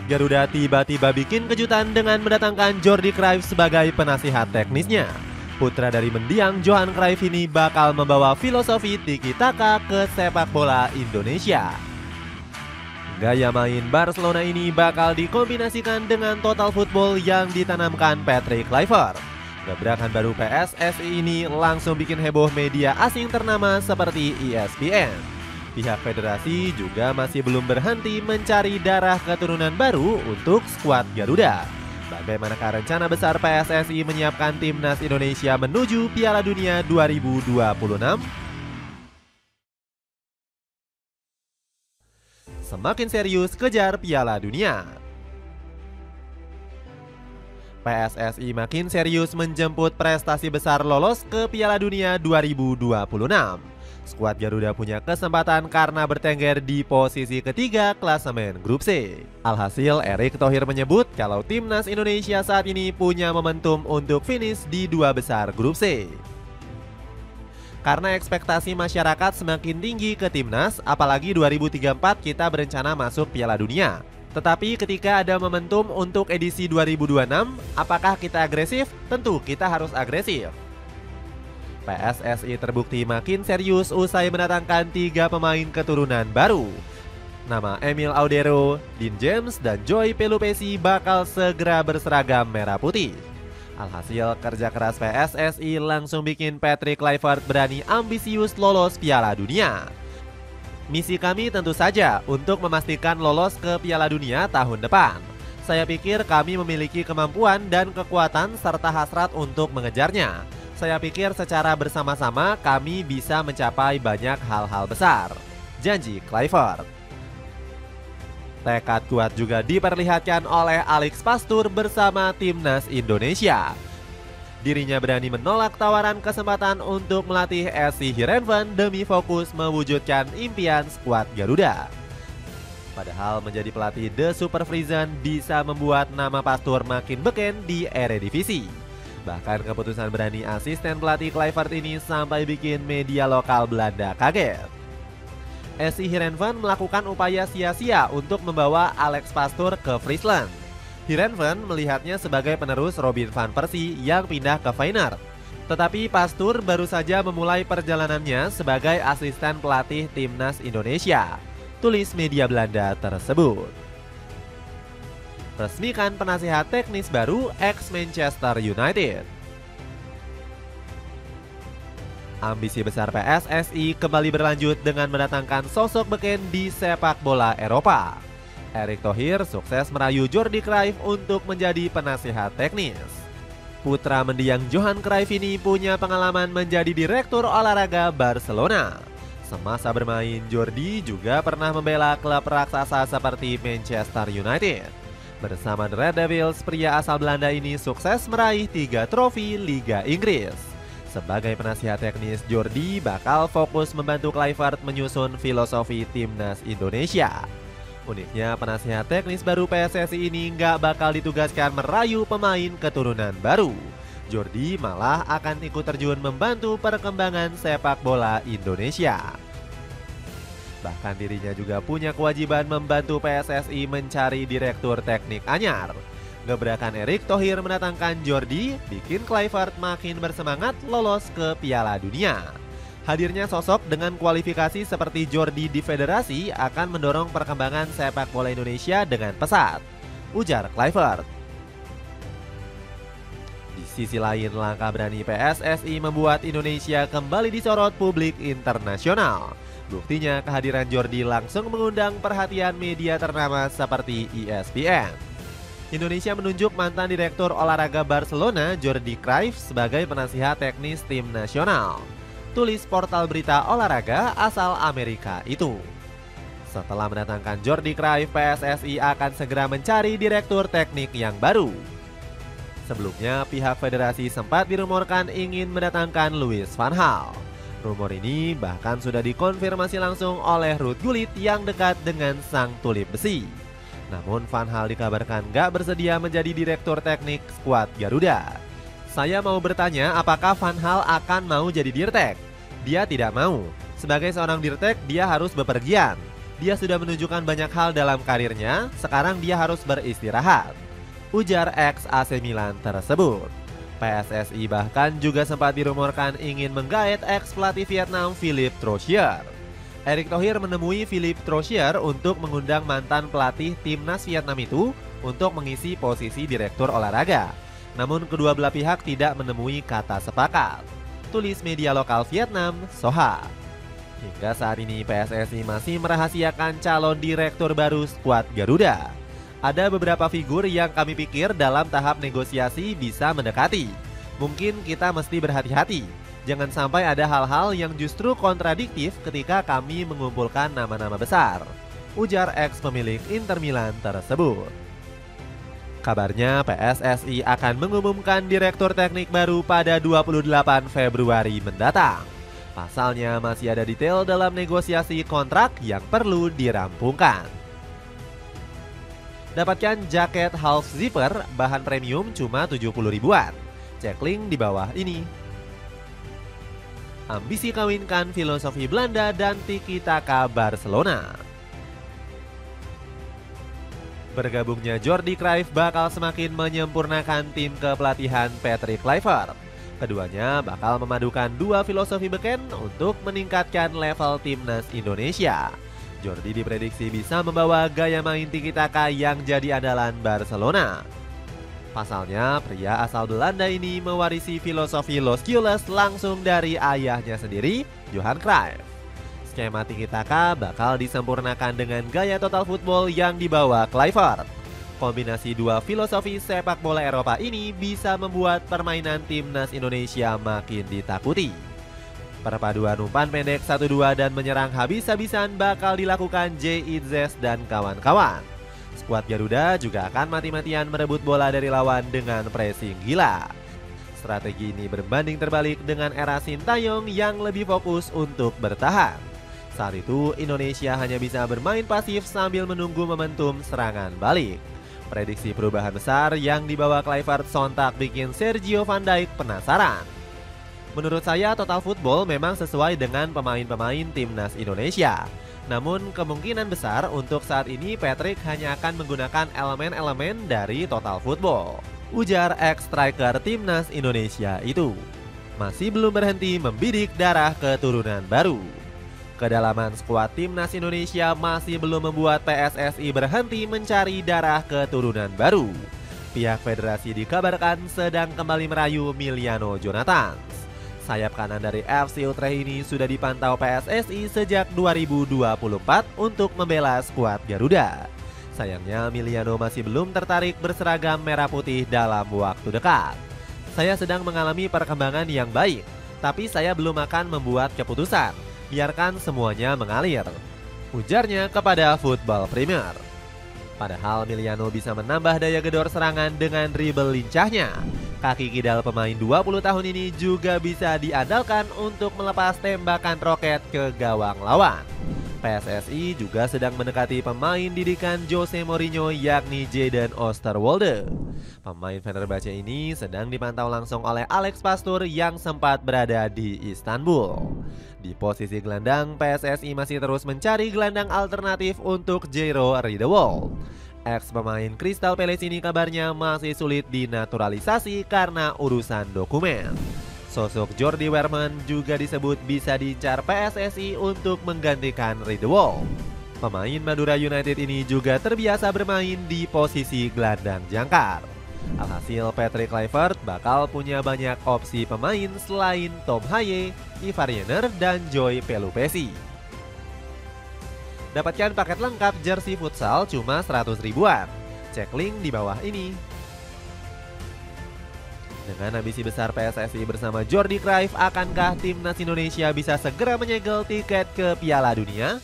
skuad Garuda tiba-tiba bikin kejutan dengan mendatangkan Jordi Cruyff sebagai penasihat teknisnya. Putra dari mendiang Johan Cruyff ini bakal membawa filosofi tiki-taka ke sepak bola Indonesia. Gaya main Barcelona ini bakal dikombinasikan dengan total football yang ditanamkan Patrick Kluivert. Gebrakan baru PSSI ini langsung bikin heboh media asing ternama seperti ESPN. Pihak federasi juga masih belum berhenti mencari darah keturunan baru untuk skuad Garuda. Bagaimanakah rencana besar PSSI menyiapkan timnas Indonesia menuju Piala Dunia 2026? Semakin serius kejar Piala Dunia. PSSI makin serius menjemput prestasi besar lolos ke Piala Dunia 2026. Skuad Garuda punya kesempatan karena bertengger di posisi ketiga klasemen grup C. Alhasil, Erick Thohir menyebut kalau timnas Indonesia saat ini punya momentum untuk finish di dua besar grup C. Karena ekspektasi masyarakat semakin tinggi ke timnas, apalagi 2034 kita berencana masuk Piala Dunia. Tetapi ketika ada momentum untuk edisi 2026, apakah kita agresif? Tentu kita harus agresif. PSSI terbukti makin serius usai mendatangkan 3 pemain keturunan baru. Nama Emil Audero, Dean James, dan Joy Pelupesi bakal segera berseragam merah putih. Alhasil, kerja keras PSSI langsung bikin Patrick Kluivert berani ambisius lolos Piala Dunia. Misi kami tentu saja untuk memastikan lolos ke Piala Dunia tahun depan. Saya pikir kami memiliki kemampuan dan kekuatan serta hasrat untuk mengejarnya. Saya pikir secara bersama-sama kami bisa mencapai banyak hal-hal besar. Janji Kluivert. Tekad kuat juga diperlihatkan oleh Alex Pastur bersama timnas Indonesia. Dirinya berani menolak tawaran kesempatan untuk melatih SC Heerenveen demi fokus mewujudkan impian skuad Garuda. Padahal menjadi pelatih The Super Friesen bisa membuat nama Pastur makin beken di Eredivisie. Bahkan keputusan berani asisten pelatih Kluivert ini sampai bikin media lokal Belanda kaget. SC Heerenveen melakukan upaya sia-sia untuk membawa Alex Pastur ke Friesland. Heerenveen melihatnya sebagai penerus Robin van Persie yang pindah ke Feyenoord. Tetapi Pastur baru saja memulai perjalanannya sebagai asisten pelatih timnas Indonesia, tulis media Belanda tersebut. Resmikan penasihat teknis baru ex-Manchester United. Ambisi besar PSSI kembali berlanjut dengan mendatangkan sosok beken di sepak bola Eropa. Erick Thohir sukses merayu Jordi Cruyff untuk menjadi penasihat teknis. Putra mendiang Johan Cruyff ini punya pengalaman menjadi direktur olahraga Barcelona. Semasa bermain, Jordi juga pernah membela klub raksasa seperti Manchester United. Bersama The Red Devils, pria asal Belanda ini sukses meraih 3 trofi Liga Inggris. Sebagai penasihat teknis, Jordi bakal fokus membantu Kluivert menyusun filosofi timnas Indonesia. Uniknya, penasihat teknis baru PSSI ini nggak bakal ditugaskan merayu pemain keturunan baru. Jordi malah akan ikut terjun membantu perkembangan sepak bola Indonesia. Bahkan dirinya juga punya kewajiban membantu PSSI mencari direktur teknik anyar. Gebrakan Erick Thohir mendatangkan Jordi bikin Kluivert makin bersemangat lolos ke Piala Dunia. Hadirnya sosok dengan kualifikasi seperti Jordi di federasi akan mendorong perkembangan sepak bola Indonesia dengan pesat, ujar Kluivert. Di sisi lain, langkah berani PSSI membuat Indonesia kembali disorot publik internasional. Buktinya kehadiran Jordi langsung mengundang perhatian media ternama seperti ESPN. Indonesia menunjuk mantan direktur olahraga Barcelona Jordi Cruyff sebagai penasihat teknis tim nasional, tulis portal berita olahraga asal Amerika itu. Setelah mendatangkan Jordi Cruyff, PSSI akan segera mencari direktur teknik yang baru. Sebelumnya, pihak federasi sempat dirumorkan ingin mendatangkan Louis van Gaal. Rumor ini bahkan sudah dikonfirmasi langsung oleh Ruud Gullit yang dekat dengan sang tulip besi. Namun Van Gaal dikabarkan gak bersedia menjadi direktur teknik skuad Garuda. Saya mau bertanya apakah Van Gaal akan mau jadi dirtek? Dia tidak mau. Sebagai seorang dirtek dia harus bepergian. Dia sudah menunjukkan banyak hal dalam karirnya, sekarang dia harus beristirahat, ujar ex AC Milan tersebut. PSSI bahkan juga sempat dirumorkan ingin menggait ex pelatih Vietnam Philippe Troussier. Erick Thohir menemui Philippe Troussier untuk mengundang mantan pelatih timnas Vietnam itu untuk mengisi posisi direktur olahraga. Namun kedua belah pihak tidak menemui kata sepakat, tulis media lokal Vietnam, Soha. Hingga saat ini PSSI masih merahasiakan calon direktur baru skuad Garuda. Ada beberapa figur yang kami pikir dalam tahap negosiasi bisa mendekati. Mungkin kita mesti berhati-hati. Jangan sampai ada hal-hal yang justru kontradiktif ketika kami mengumpulkan nama-nama besar, ujar ex pemilik Inter Milan tersebut. Kabarnya PSSI akan mengumumkan direktur teknik baru pada 28 Februari mendatang. Pasalnya masih ada detail dalam negosiasi kontrak yang perlu dirampungkan. Dapatkan jaket half zipper bahan premium cuma 70 ribuan. Cek link di bawah ini. Ambisi kawinkan filosofi Belanda dan tiki-taka Barcelona. Bergabungnya Jordi Cruyff bakal semakin menyempurnakan tim kepelatihan Patrick Kluivert. Keduanya bakal memadukan dua filosofi beken untuk meningkatkan level timnas Indonesia. Jordi diprediksi bisa membawa gaya main tiki-taka yang jadi andalan Barcelona. Pasalnya, pria asal Belanda ini mewarisi filosofi Los Gules langsung dari ayahnya sendiri, Johan Cruyff. Skema tiki-taka bakal disempurnakan dengan gaya total football yang dibawa Kluivert. Kombinasi dua filosofi sepak bola Eropa ini bisa membuat permainan timnas Indonesia makin ditakuti. Perpaduan umpan pendek 1-2 dan menyerang habis-habisan bakal dilakukan Jay Itzes dan kawan-kawan. Skuad Garuda juga akan mati-matian merebut bola dari lawan dengan pressing gila. Strategi ini berbanding terbalik dengan era Sintayong yang lebih fokus untuk bertahan. Saat itu Indonesia hanya bisa bermain pasif sambil menunggu momentum serangan balik. Prediksi perubahan besar yang dibawa Kluivert sontak bikin Sergio Van Dijk penasaran. Menurut saya total football memang sesuai dengan pemain-pemain timnas Indonesia. Namun kemungkinan besar untuk saat ini Patrick hanya akan menggunakan elemen-elemen dari total football, ujar ex-striker timnas Indonesia itu. Masih belum berhenti membidik darah keturunan baru. Kedalaman skuad timnas Indonesia masih belum membuat PSSI berhenti mencari darah keturunan baru. Pihak federasi dikabarkan sedang kembali merayu Emiliano Jonathan. Sayap kanan dari FC Utrecht ini sudah dipantau PSSI sejak 2024 untuk membela skuad Garuda. Sayangnya Emiliano masih belum tertarik berseragam merah putih dalam waktu dekat. Saya sedang mengalami perkembangan yang baik, tapi saya belum akan membuat keputusan. Biarkan semuanya mengalir, ujarnya kepada Football Premier. Padahal Emiliano bisa menambah daya gedor serangan dengan dribble lincahnya. Kaki kidal pemain 20 tahun ini juga bisa diandalkan untuk melepas tembakan roket ke gawang lawan. PSSI juga sedang mendekati pemain didikan Jose Mourinho yakni Jadon Oosterwolde. Pemain Fenerbahce ini sedang dipantau langsung oleh Alex Pastoor yang sempat berada di Istanbul. Di posisi gelandang, PSSI masih terus mencari gelandang alternatif untuk Jairo Riedewald. Ex pemain Crystal Palace ini kabarnya masih sulit dinaturalisasi karena urusan dokumen. Sosok Jordi Weerman juga disebut bisa diincar PSSI untuk menggantikan Riedewald. Pemain Madura United ini juga terbiasa bermain di posisi gelandang jangkar. Alhasil Patrick Kluivert bakal punya banyak opsi pemain selain Tom Haye, Ivar Jenner, dan Joy Pelupesi. Dapatkan paket lengkap jersey futsal cuma 100 ribuan. Cek link di bawah ini. Dengan ambisi besar PSSI bersama Jordi Cruyff, akankah timnas Indonesia bisa segera menyegel tiket ke Piala Dunia?